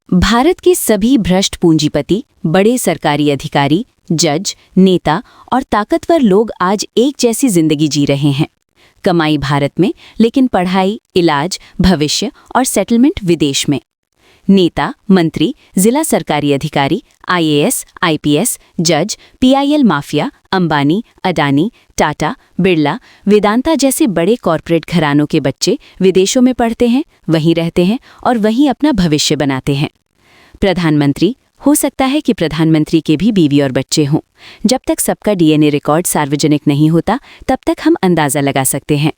भारत के सभी भ्रष्ट पूंजीपति, बड़े सरकारी अधिकारी, जज, नेता और ताकतवर लोग आज एक जैसी जिंदगी जी रहे हैं। कमाई भारत में, लेकिन पढ़ाई, इलाज, भविष्य और सेटलमेंट विदेश में। नेता, मंत्री, जिला सरकारी अधिकारी, आईएएस, आईपीएस, जज, पीआईएल माफिया, अंबानी, अडानी, टाटा, बिरला, वेदांता जैसे बड़े कॉरपोरेट घरानों के बच्चे विदेशों में पढ़ते हैं, वहीं रहते हैं और वहीं अपना भविष्य बनाते हैं। प्रधानमंत्री, हो सकता है कि प्रधानमंत्री के भी बीवी और बच्चे हों। जब तक सबका डीएनए रिकॉर्ड सार्वजनिक नहीं होता, तब तक हम अंदाजा लगा सकते हैं।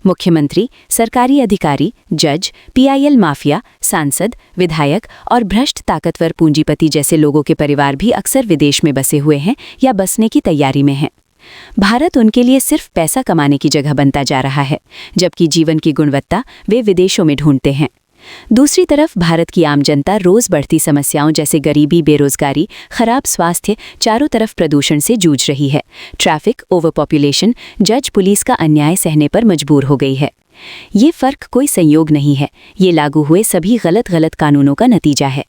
मुख्यमंत्री, सरकारी अधिकारी, जज, पीआईएल माफिया, सांसद, विधायक और भ्रष्ट ताकतवर पूंजीपति जैसे लोगों के परिवार भी अक्सर विदेश में बसे हुए हैं या बसने की तैयारी में हैं। भारत उनके लिए सिर्फ पैसा कमाने की जगह बनता जा रहा है, जबकि जीवन की गुणवत्ता वे विदेशों में ढूंढते हैं। दूसरी तरफ भारत की आम जनता रोज बढ़ती समस्याओं जैसे गरीबी, बेरोजगारी, खराब स्वास्थ्य, चारों तरफ प्रदूषण से जूझ रही है। ट्रैफिक, ओवर पॉपुलेशन, जज, पुलिस का अन्याय सहने पर मजबूर हो गई है। ये फर्क कोई संयोग नहीं है, ये लागू हुए सभी गलत कानूनों का नतीजा है।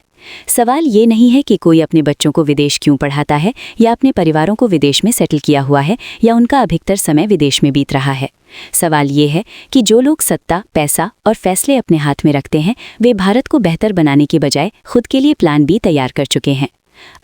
सवाल ये नहीं है कि कोई अपने बच्चों को विदेश क्यों पढ़ाता है या अपने परिवारों को विदेश में सेटल किया हुआ है या उनका अधिकतर समय विदेश में बीत रहा है। सवाल ये है कि जो लोग सत्ता, पैसा और फैसले अपने हाथ में रखते हैं, वे भारत को बेहतर बनाने की बजाय खुद के लिए प्लान बी तैयार कर चुके हैं।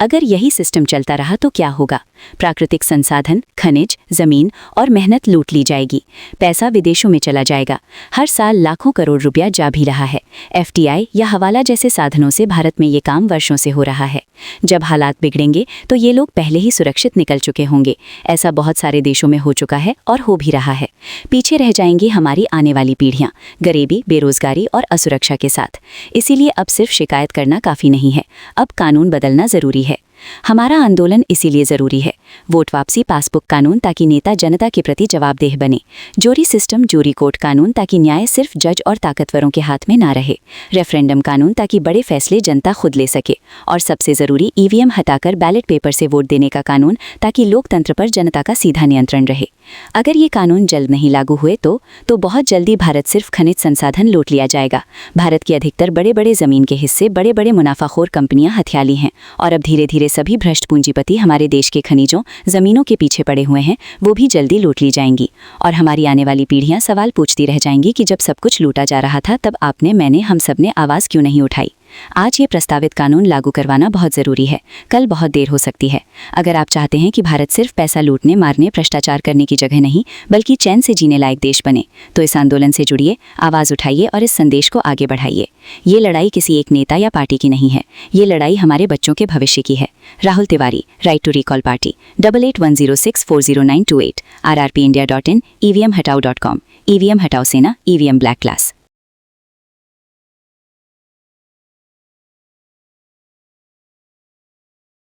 अगर यही सिस्टम चलता रहा तो क्या होगा? प्राकृतिक संसाधन, खनिज, जमीन और मेहनत लूट ली जाएगी। पैसा विदेशों में चला जाएगा। हर साल लाखों करोड़ रुपया जा भी रहा है। एफटीआई या हवाला जैसे साधनों से भारत में ये काम वर्षों से हो रहा है। जब हालात बिगड़ेंगे तो ये लोग पहले ही सुरक्षित निकल चुके होंगे। ऐसा बहुत सारे देशों में हो चुका है और हो भी रहा है। पीछे रह जाएंगी हमारी आने वाली पीढ़ियां, गरीबी, बेरोजगारी और असुरक्षा के साथ। इसीलिए अब सिर्फ शिकायत करना काफ़ी नहीं है, अब कानून बदलना ज़रूरी है। हमारा आंदोलन इसीलिए ज़रूरी है। वोट वापसी पासबुक कानून ताकि नेता जनता के प्रति जवाबदेह बने। जोरी सिस्टम, जोरी कोर्ट कानून ताकि न्याय सिर्फ जज और ताकतवरों के हाथ में ना रहे। रेफरेंडम कानून ताकि बड़े फैसले जनता खुद ले सके। और सबसे ज़रूरी, ईवीएम हटाकर बैलेट पेपर से वोट देने का कानून ताकि लोकतंत्र पर जनता का सीधा नियंत्रण रहे। अगर ये कानून जल्द नहीं लागू हुए तो बहुत जल्दी भारत सिर्फ खनिज संसाधन लूट लिया जाएगा। भारत की अधिकतर बड़े ज़मीन के हिस्से बड़े मुनाफाखोर कंपनियां हथिया ली हैं और अब धीरे धीरे सभी भ्रष्ट पूंजीपति हमारे देश के खनिजों, जमीनों के पीछे पड़े हुए हैं, वो भी जल्दी लूट ली जाएंगी। और हमारी आने वाली पीढ़ियां सवाल पूछती रह जाएंगी कि जब सब कुछ लूटा जा रहा था तब आपने, मैंने, हम सब ने आवाज़ क्यों नहीं उठाई? आज ये प्रस्तावित कानून लागू करवाना बहुत ज़रूरी है। कल बहुत देर हो सकती है। अगर आप चाहते हैं कि भारत सिर्फ पैसा लूटने, मारने, भ्रष्टाचार करने की जगह नहीं बल्कि चैन से जीने लायक देश बने, तो इस आंदोलन से जुड़िए, आवाज़ उठाइए और इस संदेश को आगे बढ़ाइए। ये लड़ाई किसी एक नेता या पार्टी की नहीं है, ये लड़ाई हमारे बच्चों के भविष्य की है। Rahul Tiwari, right to recall party, 8810640928, rrpindia.in, evmhatao.com। EVM हटाओ सेना, ईवीएम ब्लैक क्लास।